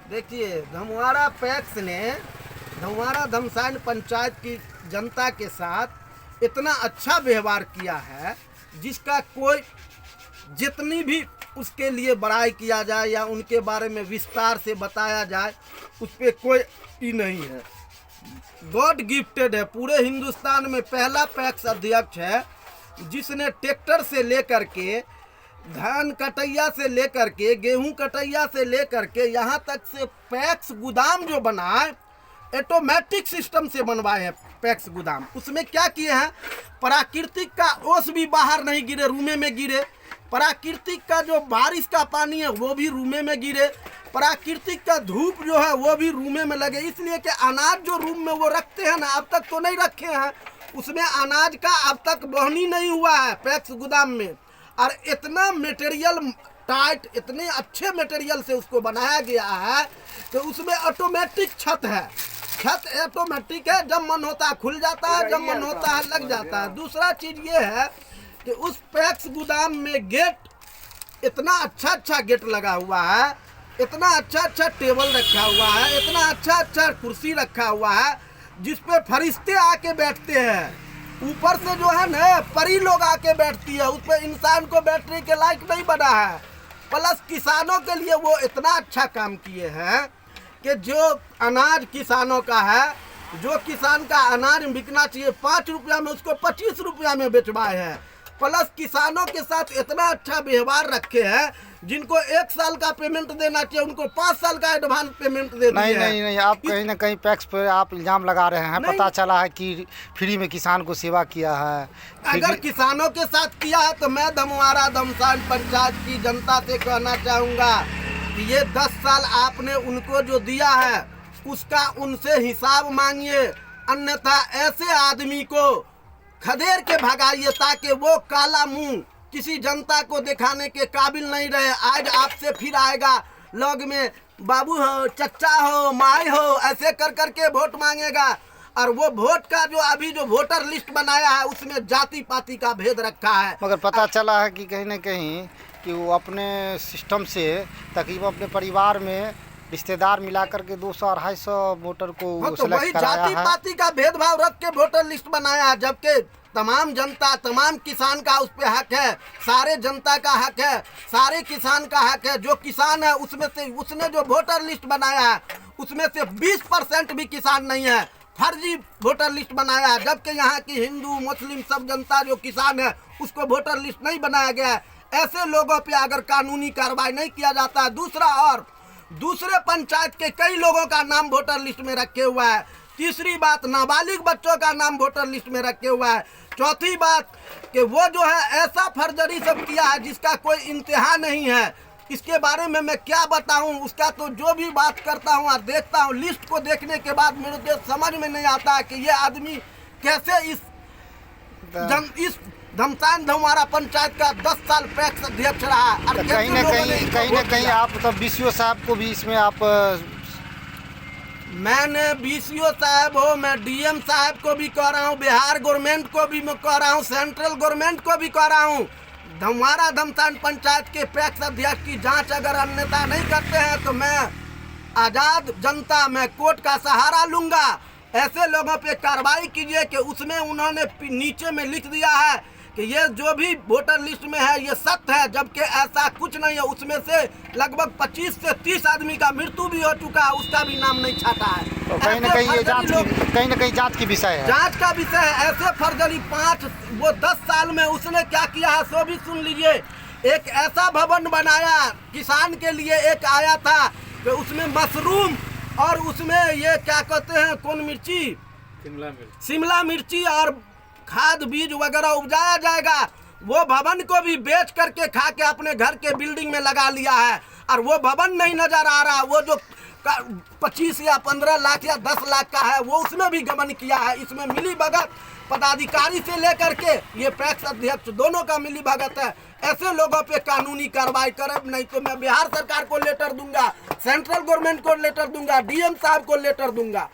देखिए, धमवाड़ा पैक्स ने धमवाड़ा धमसान पंचायत की जनता के साथ इतना अच्छा व्यवहार किया है जिसका कोई जितनी भी उसके लिए बड़ाई किया जाए या उनके बारे में विस्तार से बताया जाए उस पर कोई ही नहीं है। गॉड गिफ्टेड है, पूरे हिंदुस्तान में पहला पैक्स अध्यक्ष है जिसने ट्रैक्टर से लेकर के धान कटैया से लेकर के गेहूं कटैया से लेकर के यहाँ तक से पैक्स गोदाम जो बनाए ऑटोमेटिक सिस्टम से बनवाए हैं। पैक्स गोदाम उसमें क्या किए हैं, प्राकृतिक का ओस भी बाहर नहीं गिरे, रूमे में गिरे। प्राकृतिक का जो बारिश का पानी है वो भी रूमे में गिरे। प्राकृतिक का धूप जो है वो भी रूमे में लगे, इसलिए कि अनाज जो रूम में वो रखते हैं ना, अब तक तो नहीं रखे हैं, उसमें अनाज का अब तक बहनी नहीं हुआ है पैक्स गोदाम में। और इतना मटेरियल टाइट, इतने अच्छे मटेरियल से उसको बनाया गया है कि उसमें ऑटोमेटिक छत है। छत ऑटोमेटिक है, जब मन होता है खुल जाता है, जब मन होता है लग जाता है। दूसरा चीज़ ये है कि उस पैक्स गोदाम में गेट इतना अच्छा गेट लगा हुआ है, इतना अच्छा टेबल रखा हुआ है, इतना अच्छा कुर्सी रखा हुआ है जिस पे फरिश्ते आके बैठते हैं। ऊपर से जो है ना परी लोग आके बैठती है, उस पर इंसान को बैठने के लायक नहीं बना है। प्लस किसानों के लिए वो इतना अच्छा काम किए हैं कि जो अनाज किसानों का है, जो किसान का अनाज बिकना चाहिए 5 रुपया में उसको 25 रुपया में बेचवाए हैं। प्लस किसानों के साथ इतना अच्छा व्यवहार रखे हैं, जिनको 1 साल का पेमेंट देना चाहिए उनको 5 साल का एडवांस पेमेंट दे दिया है। नहीं, आप कहीं ना कहीं पैक्स पर आप इल्जाम लगा रहे हैं। पता चला है कि फ्री में किसान को सेवा किया है। अगर किसानों के साथ किया है तो मैं धमवाड़ा धमसान पंचायत की जनता से कहना चाहूँगा कि ये 10 साल आपने उनको जो दिया है उसका उनसे हिसाब मांगिए, अन्यथा ऐसे आदमी को खदेड़ के भगाइए ताकि वो काला मुंह किसी जनता को दिखाने के काबिल नहीं रहे। आज आपसे फिर आएगा लोग में बाबू हो, चच्चा हो, माई हो, ऐसे कर करके वोट मांगेगा। और वो वोट का जो अभी जो वोटर लिस्ट बनाया है उसमें जाति पाति का भेद रखा है। मगर पता चला है कि कहीं ना कहीं कि वो अपने सिस्टम से तकरीबन अपने परिवार में रिश्तेदार मिलाकर के 200-250 वोटर को तो वही जाति पाति का भेदभाव रख के वोटर लिस्ट बनाया है, जबकि तमाम जनता, तमाम किसान का उस पे हक है, सारे जनता का हक है, सारे किसान का हक है। जो किसान है उसमें से उसने जो वोटर लिस्ट बनाया है उसमें से 20% भी किसान नहीं है, फर्जी वोटर लिस्ट बनाया है। जबकि यहाँ की हिंदू मुस्लिम सब जनता जो किसान है उसको वोटर लिस्ट नहीं बनाया गया है। ऐसे लोगों पे अगर कानूनी कार्रवाई नहीं किया जाता है। दूसरे पंचायत के कई लोगों का नाम वोटर लिस्ट में रखे हुआ है। तीसरी बात, नाबालिग बच्चों का नाम वोटर लिस्ट में रखे हुआ है। चौथी बात कि वो जो है ऐसा फर्जरी सब किया है जिसका कोई इंतहा नहीं है। इसके बारे में मैं क्या बताऊं, उसका तो जो भी बात करता हूं और देखता हूं, लिस्ट को देखने के बाद मेरे को समझ में नहीं आता है कि ये आदमी कैसे इस धमसान धमवाड़ा पंचायत का 10 साल पैक्स अध्यक्ष रहा। और कहीं ना कहीं आप तो बीसीओ साहब को भी इसमें आप मैंने बीसीओ साहब हो, मैं डीएम साहब को भी कह रहा हूँ, बिहार गवर्नमेंट को भी मैं कह रहा हूँ, सेंट्रल गवर्नमेंट को भी कह रहा हूँ, धमवाड़ा धमसान पंचायत के पैक्स अध्यक्ष की जांच अगर अन्यथा नहीं करते हैं तो मैं आज़ाद जनता, मैं कोर्ट का सहारा लूँगा। ऐसे लोगों पे कार्रवाई कीजिए कि उसमें उन्होंने नीचे में लिख दिया है कि ये जो भी वोटर लिस्ट में है ये सत्य है, जबकि ऐसा कुछ नहीं है। उसमें से लगभग 25 से 30 आदमी का मृत्यु भी हो चुका है, उसका भी नाम नहीं छाटा है। तो कहीं ना कहीं ये कहीं ना कहीं जांच की विषय है, जांच का विषय है। ऐसे फर्जरी 10 साल में उसने क्या किया है सो भी सुन लीजिए। एक ऐसा भवन बनाया किसान के लिए, एक आया था कि उसमें मशरूम और उसमें ये क्या कहते हैं कौन मिर्ची, शिमला मिर्ची और खाद बीज वगैरह उपजाया जाएगा। वो भवन को भी बेच करके खा के अपने घर के बिल्डिंग में लगा लिया है। और वो भवन नहीं नजर आ रहा, वो जो 25 या 15 लाख या 10 लाख का है वो उसमें भी गबन किया है। इसमें मिली भगत पदाधिकारी से लेकर के ये पैक्स अध्यक्ष दोनों का मिली भगत है। ऐसे लोगों पे कानूनी कार्रवाई करे, नहीं तो मैं बिहार सरकार को लेटर दूंगा, सेंट्रल गवर्नमेंट को लेटर दूंगा, डीएम साहब को लेटर दूंगा।